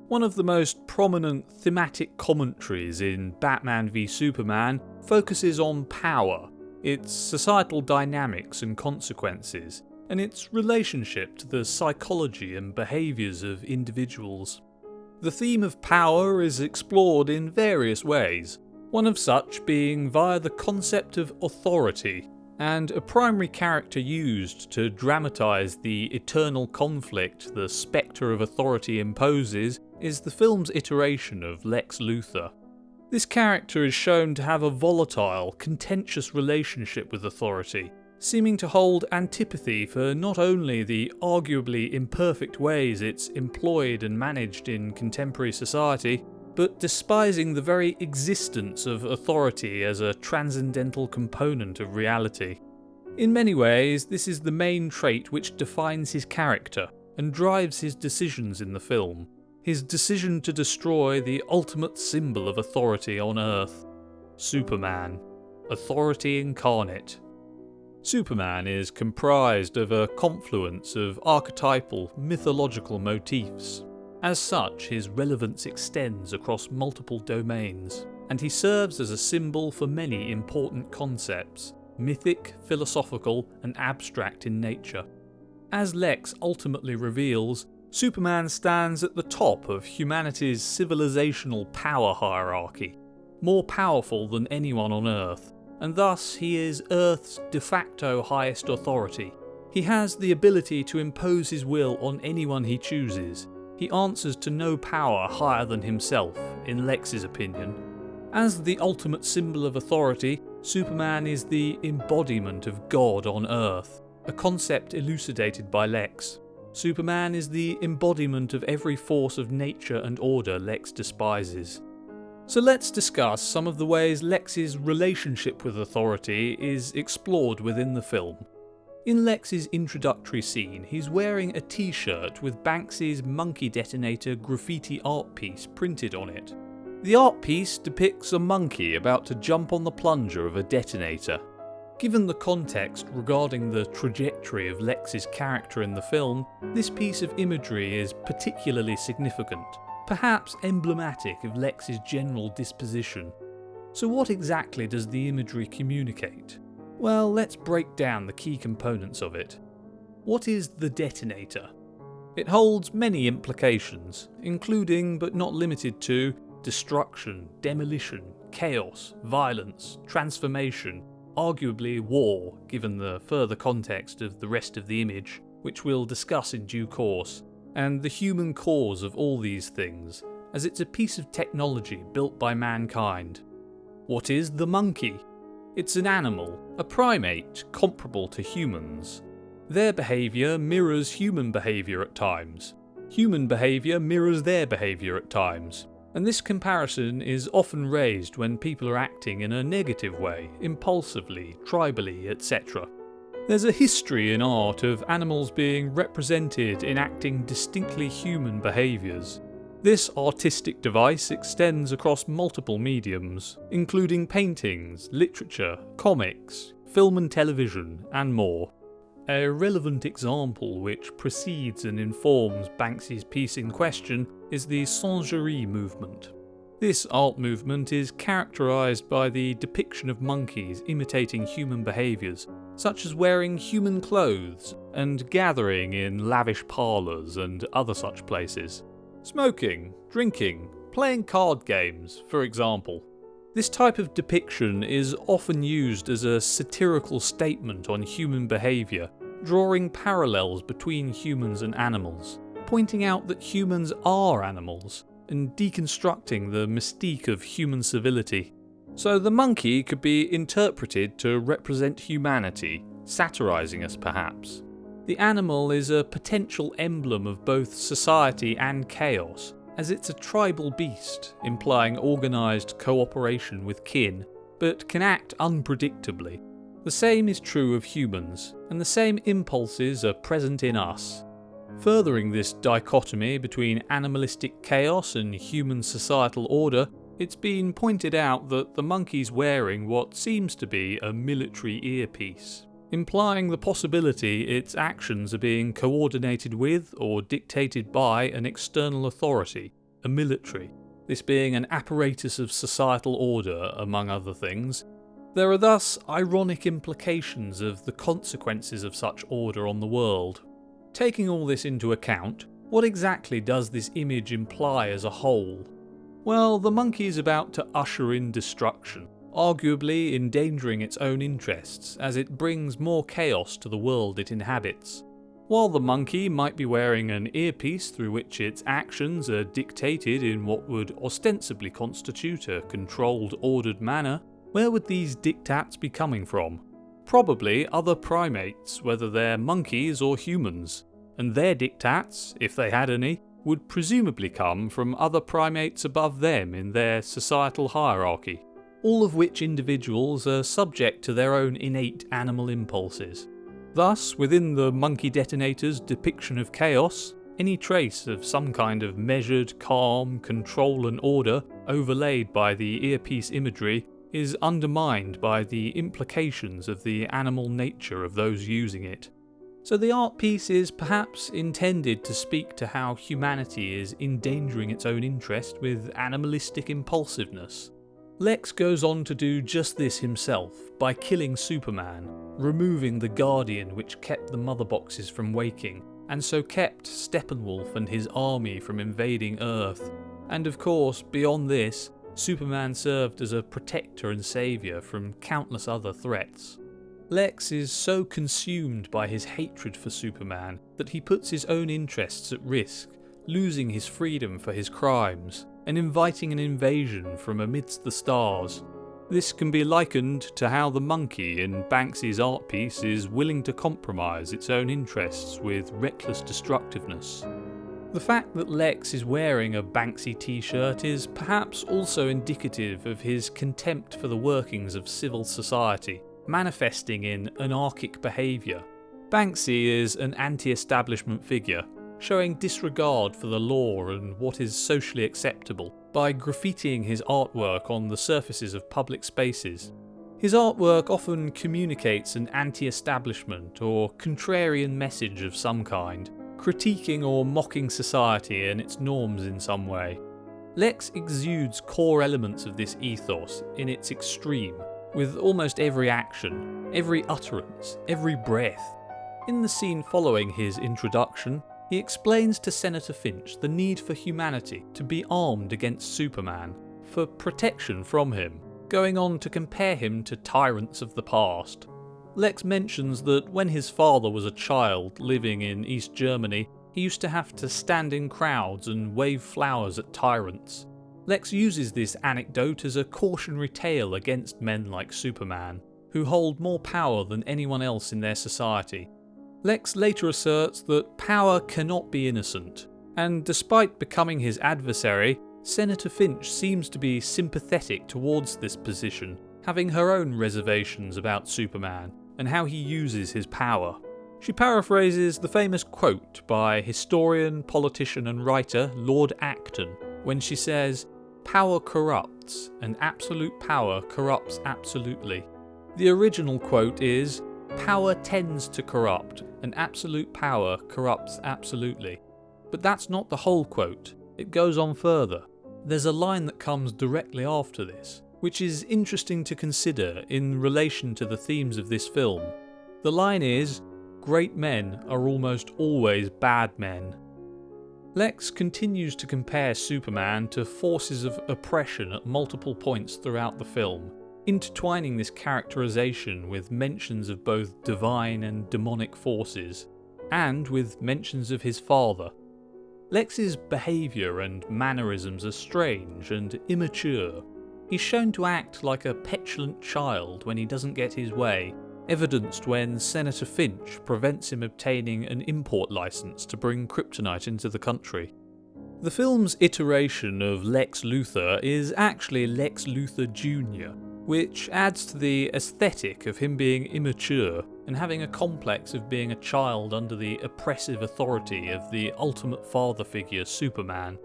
One of the most prominent thematic commentaries in Batman v Superman focuses on power, its societal dynamics and consequences, and its relationship to the psychology and behaviours of individuals. The theme of power is explored in various ways, one of such being via the concept of authority, and a primary character used to dramatise the eternal conflict the spectre of authority imposes is the film's iteration of Lex Luthor. This character is shown to have a volatile, contentious relationship with authority, seeming to hold antipathy for not only the arguably imperfect ways it's employed and managed in contemporary society, but despising the very existence of authority as a transcendental component of reality. In many ways, this is the main trait which defines his character and drives his decisions in the film. His decision to destroy the ultimate symbol of authority on Earth, Superman, authority incarnate. Superman is comprised of a confluence of archetypal, mythological motifs. As such, his relevance extends across multiple domains, and he serves as a symbol for many important concepts, mythic, philosophical, and abstract in nature. As Lex ultimately reveals, Superman stands at the top of humanity's civilizational power hierarchy, more powerful than anyone on Earth, and thus he is Earth's de facto highest authority. He has the ability to impose his will on anyone he chooses. He answers to no power higher than himself, in Lex's opinion. As the ultimate symbol of authority, Superman is the embodiment of God on Earth, a concept elucidated by Lex. Superman is the embodiment of every force of nature and order Lex despises. So let's discuss some of the ways Lex's relationship with authority is explored within the film. In Lex's introductory scene, he's wearing a t-shirt with Banksy's monkey detonator graffiti art piece printed on it. The art piece depicts a monkey about to jump on the plunger of a detonator. Given the context regarding the trajectory of Lex's character in the film, this piece of imagery is particularly significant, perhaps emblematic of Lex's general disposition. So what exactly does the imagery communicate? Well, let's break down the key components of it. What is the detonator? It holds many implications, including but not limited to destruction, demolition, chaos, violence, transformation, arguably war, given the further context of the rest of the image, which we'll discuss in due course, and the human cause of all these things, as it's a piece of technology built by mankind. What is the monkey? It's an animal, a primate comparable to humans. Their behaviour mirrors human behaviour at times. Human behaviour mirrors their behaviour at times. And this comparison is often raised when people are acting in a negative way, impulsively, tribally, etc. There's a history in art of animals being represented enacting distinctly human behaviours. This artistic device extends across multiple mediums, including paintings, literature, comics, film and television, and more. A relevant example which precedes and informs Banksy's piece in question is the Singerie movement. This art movement is characterised by the depiction of monkeys imitating human behaviours, such as wearing human clothes and gathering in lavish parlours and other such places. Smoking, drinking, playing card games, for example. This type of depiction is often used as a satirical statement on human behaviour, drawing parallels between humans and animals, pointing out that humans are animals, and deconstructing the mystique of human civility. So the monkey could be interpreted to represent humanity, satirising us perhaps. The animal is a potential emblem of both society and chaos, as it's a tribal beast, implying organised cooperation with kin, but can act unpredictably. The same is true of humans, and the same impulses are present in us. Furthering this dichotomy between animalistic chaos and human societal order, it's been pointed out that the monkey's wearing what seems to be a military earpiece, implying the possibility its actions are being coordinated with or dictated by an external authority, a military, this being an apparatus of societal order, among other things. There are thus ironic implications of the consequences of such order on the world. Taking all this into account, what exactly does this image imply as a whole? Well, the monkey is about to usher in destruction, arguably endangering its own interests as it brings more chaos to the world it inhabits. While the monkey might be wearing an earpiece through which its actions are dictated in what would ostensibly constitute a controlled, ordered manner, where would these diktats be coming from? Probably other primates, whether they're monkeys or humans, and their diktats, if they had any, would presumably come from other primates above them in their societal hierarchy, all of which individuals are subject to their own innate animal impulses. Thus, within the monkey detonator's depiction of chaos, any trace of some kind of measured, calm, control and order overlaid by the earpiece imagery is undermined by the implications of the animal nature of those using it. So the art piece is perhaps intended to speak to how humanity is endangering its own interest with animalistic impulsiveness. Lex goes on to do just this himself by killing Superman, removing the guardian which kept the mother boxes from waking, and so kept Steppenwolf and his army from invading Earth. And of course, beyond this, Superman served as a protector and saviour from countless other threats. Lex is so consumed by his hatred for Superman that he puts his own interests at risk, losing his freedom for his crimes, and inviting an invasion from amidst the stars. This can be likened to how the monkey in Banksy's art piece is willing to compromise its own interests with reckless destructiveness. The fact that Lex is wearing a Banksy t-shirt is perhaps also indicative of his contempt for the workings of civil society, manifesting in anarchic behaviour. Banksy is an anti-establishment figure, showing disregard for the law and what is socially acceptable by graffitiing his artwork on the surfaces of public spaces. His artwork often communicates an anti-establishment or contrarian message of some kind, critiquing or mocking society and its norms in some way. Lex exudes core elements of this ethos in its extreme, with almost every action, every utterance, every breath. In the scene following his introduction, he explains to Senator Finch the need for humanity to be armed against Superman, for protection from him, going on to compare him to tyrants of the past. Lex mentions that when his father was a child living in East Germany, he used to have to stand in crowds and wave flowers at tyrants. Lex uses this anecdote as a cautionary tale against men like Superman, who hold more power than anyone else in their society. Lex later asserts that power cannot be innocent, and despite becoming his adversary, Senator Finch seems to be sympathetic towards this position, having her own reservations about Superman and how he uses his power. She paraphrases the famous quote by historian, politician and writer Lord Acton, when she says, "Power corrupts, and absolute power corrupts absolutely." The original quote is, "Power tends to corrupt, and absolute power corrupts absolutely." But that's not the whole quote. It goes on further. There's a line that comes directly after this, which is interesting to consider in relation to the themes of this film. The line is, "Great men are almost always bad men." Lex continues to compare Superman to forces of oppression at multiple points throughout the film, intertwining this characterization with mentions of both divine and demonic forces, and with mentions of his father. Lex's behaviour and mannerisms are strange and immature. He's shown to act like a petulant child when he doesn't get his way, evidenced when Senator Finch prevents him obtaining an import license to bring kryptonite into the country. The film's iteration of Lex Luthor is actually Lex Luthor Jr., which adds to the aesthetic of him being immature and having a complex of being a child under the oppressive authority of the ultimate father figure, Superman.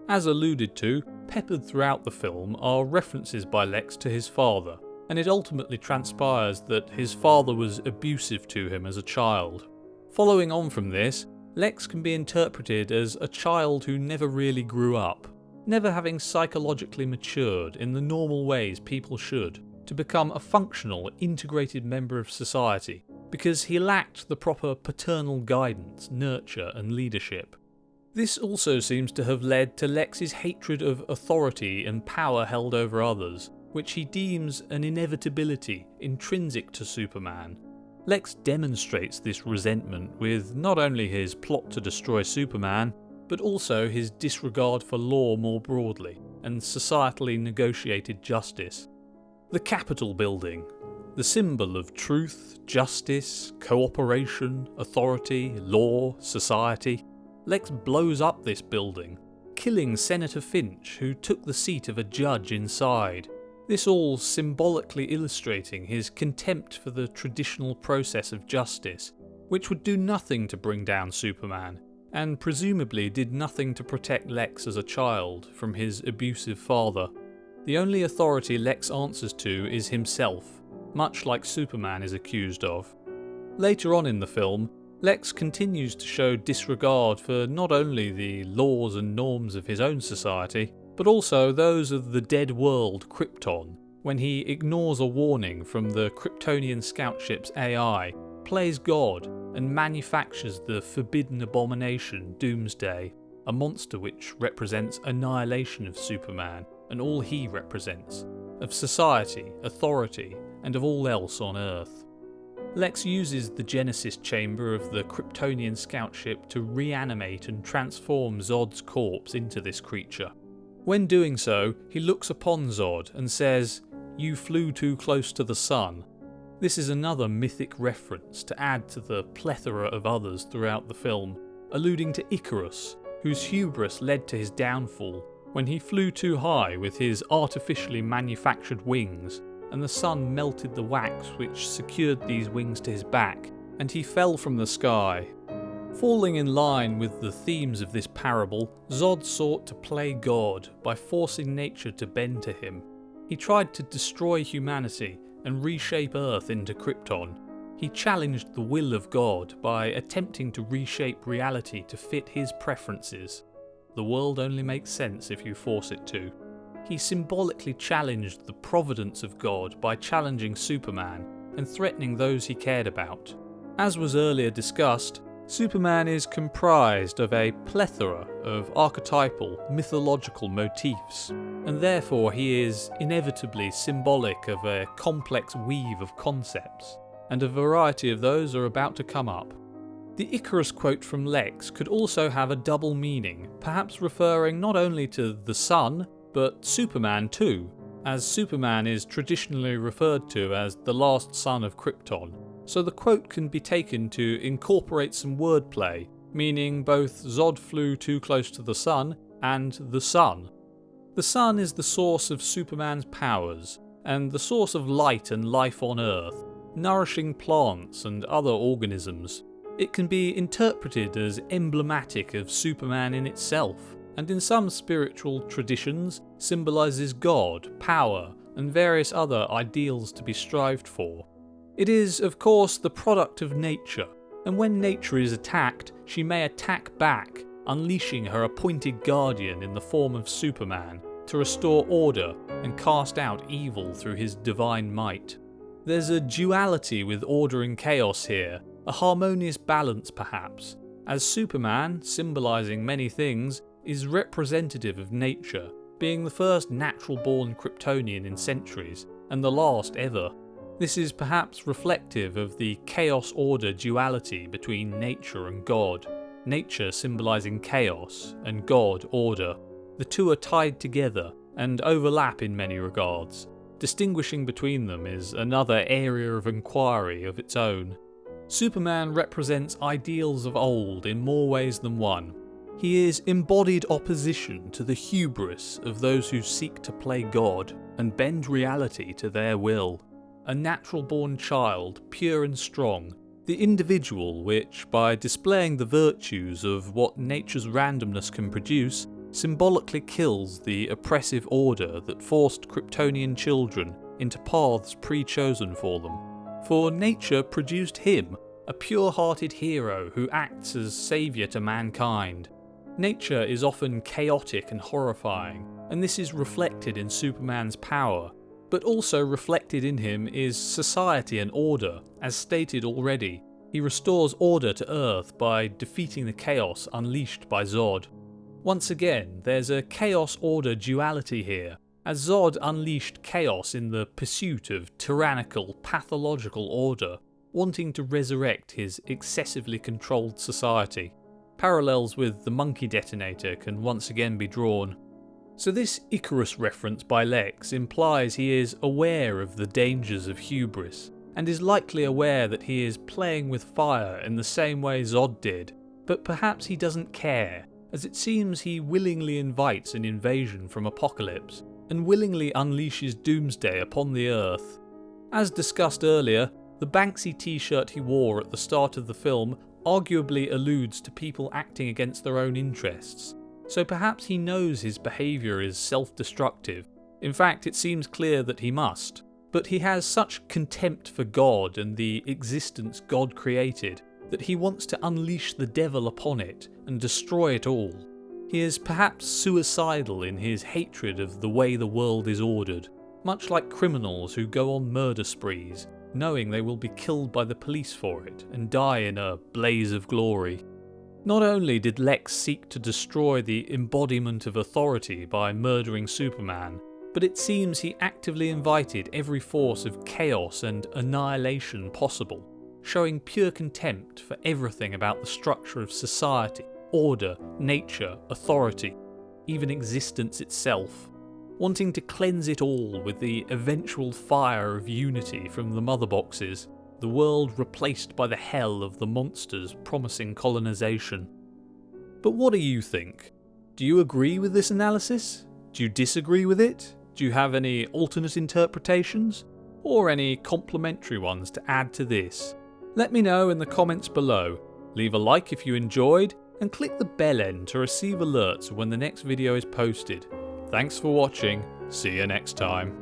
As alluded to, peppered throughout the film are references by Lex to his father, and it ultimately transpires that his father was abusive to him as a child. Following on from this, Lex can be interpreted as a child who never really grew up. never having psychologically matured in the normal ways people should to become a functional, integrated member of society, because he lacked the proper paternal guidance, nurture and leadership. This also seems to have led to Lex's hatred of authority and power held over others, which he deems an inevitability intrinsic to Superman. Lex demonstrates this resentment with not only his plot to destroy Superman, but also his disregard for law more broadly, and societally negotiated justice. The Capitol building, the symbol of truth, justice, cooperation, authority, law, society. Lex blows up this building, killing Senator Finch, who took the seat of a judge inside. This all symbolically illustrating his contempt for the traditional process of justice, which would do nothing to bring down Superman, and presumably did nothing to protect Lex as a child from his abusive father. The only authority Lex answers to is himself, much like Superman is accused of. Later on in the film, Lex continues to show disregard for not only the laws and norms of his own society, but also those of the dead world Krypton, when he ignores a warning from the Kryptonian scout ship's AI, plays God, and manufactures the forbidden abomination Doomsday, a monster which represents annihilation of Superman and all he represents, of society, authority, and of all else on Earth. Lex uses the Genesis chamber of the Kryptonian scout ship to reanimate and transform Zod's corpse into this creature. When doing so, he looks upon Zod and says, "You flew too close to the sun." This is another mythic reference to add to the plethora of others throughout the film, alluding to Icarus, whose hubris led to his downfall when he flew too high with his artificially manufactured wings, and the sun melted the wax which secured these wings to his back, and he fell from the sky. Falling in line with the themes of this parable, Zod sought to play God by forcing nature to bend to him. He tried to destroy humanity and reshape Earth into Krypton. He challenged the will of God by attempting to reshape reality to fit his preferences. The world only makes sense if you force it to. He symbolically challenged the providence of God by challenging Superman and threatening those he cared about. As was earlier discussed, Superman is comprised of a plethora of archetypal, mythological motifs, and therefore he is inevitably symbolic of a complex weave of concepts, and a variety of those are about to come up. The Icarus quote from Lex could also have a double meaning, perhaps referring not only to the sun, but Superman too, as Superman is traditionally referred to as the last son of Krypton. So the quote can be taken to incorporate some wordplay, meaning both Zod flew too close to the sun and the sun. The sun is the source of Superman's powers, and the source of light and life on Earth, nourishing plants and other organisms. It can be interpreted as emblematic of Superman in itself, and in some spiritual traditions symbolises God, power, and various other ideals to be strived for. It is, of course, the product of nature, and when nature is attacked, she may attack back, unleashing her appointed guardian in the form of Superman, to restore order and cast out evil through his divine might. There's a duality with order and chaos here, a harmonious balance perhaps, as Superman, symbolising many things, is representative of nature, being the first natural-born Kryptonian in centuries, and the last ever. This is perhaps reflective of the chaos-order duality between nature and God, nature symbolising chaos and God order. The two are tied together and overlap in many regards. Distinguishing between them is another area of inquiry of its own. Superman represents ideals of old in more ways than one. He is embodied opposition to the hubris of those who seek to play God and bend reality to their will. A natural-born child, pure and strong, the individual which, by displaying the virtues of what nature's randomness can produce, symbolically kills the oppressive order that forced Kryptonian children into paths pre-chosen for them. For nature produced him, a pure-hearted hero who acts as saviour to mankind. Nature is often chaotic and horrifying, and this is reflected in Superman's power, but also reflected in him is society and order. As stated already, he restores order to Earth by defeating the chaos unleashed by Zod. Once again, there's a chaos-order duality here, as Zod unleashed chaos in the pursuit of tyrannical, pathological order, wanting to resurrect his excessively controlled society. Parallels with the monkey detonator can once again be drawn. So this Icarus reference by Lex implies he is aware of the dangers of hubris, and is likely aware that he is playing with fire in the same way Zod did, but perhaps he doesn't care, as it seems he willingly invites an invasion from Apocalypse, and willingly unleashes Doomsday upon the Earth. As discussed earlier, the Banksy t-shirt he wore at the start of the film arguably alludes to people acting against their own interests, so perhaps he knows his behaviour is self-destructive. In fact, it seems clear that he must, but he has such contempt for God and the existence God created that he wants to unleash the devil upon it and destroy it all. He is perhaps suicidal in his hatred of the way the world is ordered, much like criminals who go on murder sprees, knowing they will be killed by the police for it and die in a blaze of glory. Not only did Lex seek to destroy the embodiment of authority by murdering Superman, but it seems he actively invited every force of chaos and annihilation possible, showing pure contempt for everything about the structure of society, order, nature, authority, even existence itself, wanting to cleanse it all with the eventual fire of unity from the mother boxes, the world replaced by the hell of the monsters promising colonisation. But what do you think? Do you agree with this analysis? Do you disagree with it? Do you have any alternate interpretations? Or any complementary ones to add to this? Let me know in the comments below. Leave a like if you enjoyed, and click the bell end to receive alerts when the next video is posted. Thanks for watching, see you next time.